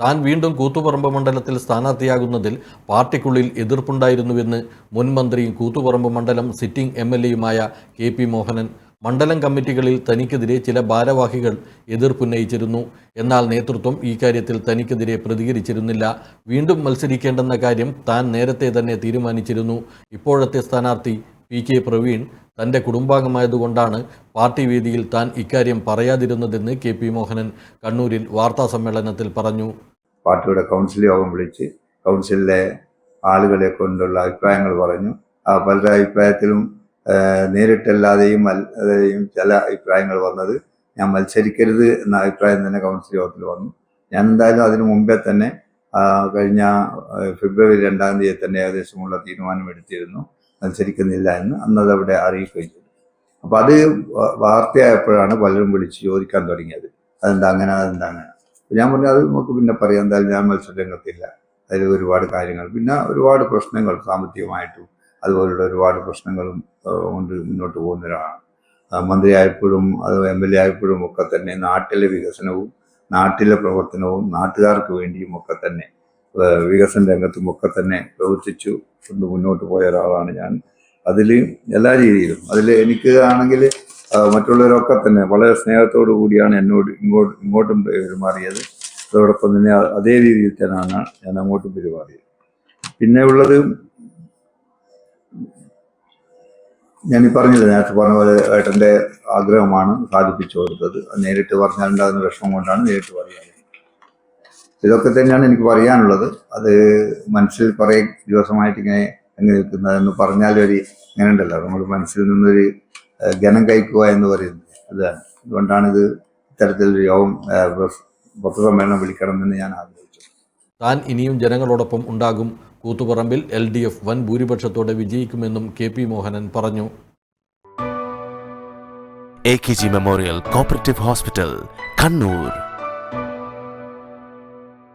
താൻ വീണ്ടും കൂത്തുപറമ്പ് മണ്ഡലത്തിൽ സ്ഥാനാർത്ഥിയാകുന്നതിൽ പാർട്ടിക്കുള്ളിൽ എതിർപ്പുണ്ടായിരുന്നുവെന്ന് മുൻ മന്ത്രിയും കൂത്തുപറമ്പ് മണ്ഡലം സിറ്റിംഗ് MLA-യുമായ KP മോഹനൻ. മണ്ഡലം കമ്മിറ്റികളിൽ തനിക്കെതിരെ ചില ഭാരവാഹികൾ എതിർപ്പുന്നയിച്ചിരുന്നു. എന്നാൽ നേതൃത്വം ഈ കാര്യത്തിൽ തനിക്കെതിരെ പ്രതികരിച്ചിരുന്നില്ല. വീണ്ടും മത്സരിക്കേണ്ടെന്ന കാര്യം താൻ നേരത്തെ തന്നെ തീരുമാനിച്ചിരുന്നു. ഇപ്പോഴത്തെ സ്ഥാനാർത്ഥി PK പ്രവീൺ തൻ്റെ കുടുംബാംഗമായതുകൊണ്ടാണ് പാർട്ടി വേദിയിൽ താൻ ഇക്കാര്യം പറയാതിരുന്നതെന്ന് KP മോഹനൻ കണ്ണൂരിൽ വാർത്താസമ്മേളനത്തിൽ പറഞ്ഞു. പാർട്ടിയുടെ കൗൺസിൽ യോഗം വിളിച്ച് കൗൺസിലിലെ ആളുകളെ കൊണ്ടുള്ള അഭിപ്രായങ്ങൾ പറഞ്ഞു. ആ പല അഭിപ്രായത്തിലും നേരിട്ടല്ലാതെയും ചില അഭിപ്രായങ്ങൾ വന്നത് ഞാൻ മത്സരിക്കരുത് എന്ന അഭിപ്രായം തന്നെ കൗൺസിൽ യോഗത്തിൽ വന്നു. ഞാൻ എന്തായാലും അതിനു മുമ്പേ തന്നെ കഴിഞ്ഞ ഫെബ്രുവരി 2-ാം തീയതി തന്നെ ഏകദേശമുള്ള തീരുമാനമെടുത്തിരുന്നു, മത്സരിക്കുന്നില്ല എന്ന്. അന്നത് അവിടെ അറിയിക്കുകയും ചെയ്തു. അപ്പോൾ അത് വാർത്തയായപ്പോഴാണ് പലരും വിളിച്ച് ചോദിക്കാൻ തുടങ്ങിയത്, അതെന്താ അങ്ങനെ, അതെന്താ അങ്ങനെ. ഞാൻ പറഞ്ഞു അത് നമുക്ക് പിന്നെ പറയാം, എന്തായാലും ഞാൻ മത്സര രംഗത്തില്ല. അതിൽ ഒരുപാട് കാര്യങ്ങൾ, പിന്നെ ഒരുപാട് പ്രശ്നങ്ങൾ സാമ്പത്തികമായിട്ടും അതുപോലുള്ള ഒരുപാട് പ്രശ്നങ്ങളും കൊണ്ട് മുന്നോട്ട് പോകുന്ന ഒരാളാണ്. മന്ത്രിയായപ്പോഴും അത് MLA ആയപ്പോഴും ഒക്കെ തന്നെ നാട്ടിലെ വികസനവും നാട്ടിലെ പ്രവർത്തനവും നാട്ടുകാർക്ക് വേണ്ടിയും ഒക്കെ തന്നെ വികസന രംഗത്തും ഒക്കെ തന്നെ പ്രവർത്തിച്ചു കൊണ്ട് മുന്നോട്ട് പോയ ഒരാളാണ് ഞാൻ. അതിൽ എല്ലാ രീതിയിലും എനിക്ക് ആണെങ്കിൽ മറ്റുള്ളവരൊക്കെ തന്നെ വളരെ സ്നേഹത്തോടു കൂടിയാണ് എന്നോട് ഇങ്ങോട്ടും പെരുമാറിയത്. അതോടൊപ്പം തന്നെ അതേ രീതിയിൽ തന്നെയാണ് ഞാൻ അങ്ങോട്ടും പെരുമാറിയത്. പിന്നെ ഉള്ളത് ഞാൻ പറഞ്ഞില്ല, നേരത്തെ പറഞ്ഞ പോലെ ഏട്ടൻ്റെ ആഗ്രഹമാണ് സാധിപ്പിച്ചു കൊടുത്തത്. നേരിട്ട് പറഞ്ഞാലുണ്ടാകുന്ന വിഷമം കൊണ്ടാണ് നേരിട്ട് പറയുന്നത്. ഇതൊക്കെ തന്നെയാണ് എനിക്ക് പറയാനുള്ളത്. അത് മനസ്സിൽ കുറേ ദിവസമായിട്ട് ഇങ്ങനെ നിൽക്കുന്നതെന്ന് പറഞ്ഞാലൊരു ഇങ്ങനെ ഉണ്ടല്ലോ, നമ്മൾ മനസ്സിൽ നിന്നൊരു ഘനം കഴിക്കുക എന്ന് പറയുന്നത് അതാണ്. അതുകൊണ്ടാണ് ഇത് ഇത്തരത്തിലൊരു യോഗം പത്രസമ്മേളനം വിളിക്കണമെന്ന് ഞാൻ ആഗ്രഹിച്ചു. താൻ ഇനിയും ജനങ്ങളോടൊപ്പം ഉണ്ടാകും. കൂത്തുപറമ്പിൽ LDF വൻ ഭൂരിപക്ഷത്തോടെ വിജയിക്കുമെന്നും KP മോഹനൻ പറഞ്ഞു. AKG memorial cooperative hospital, Kannur.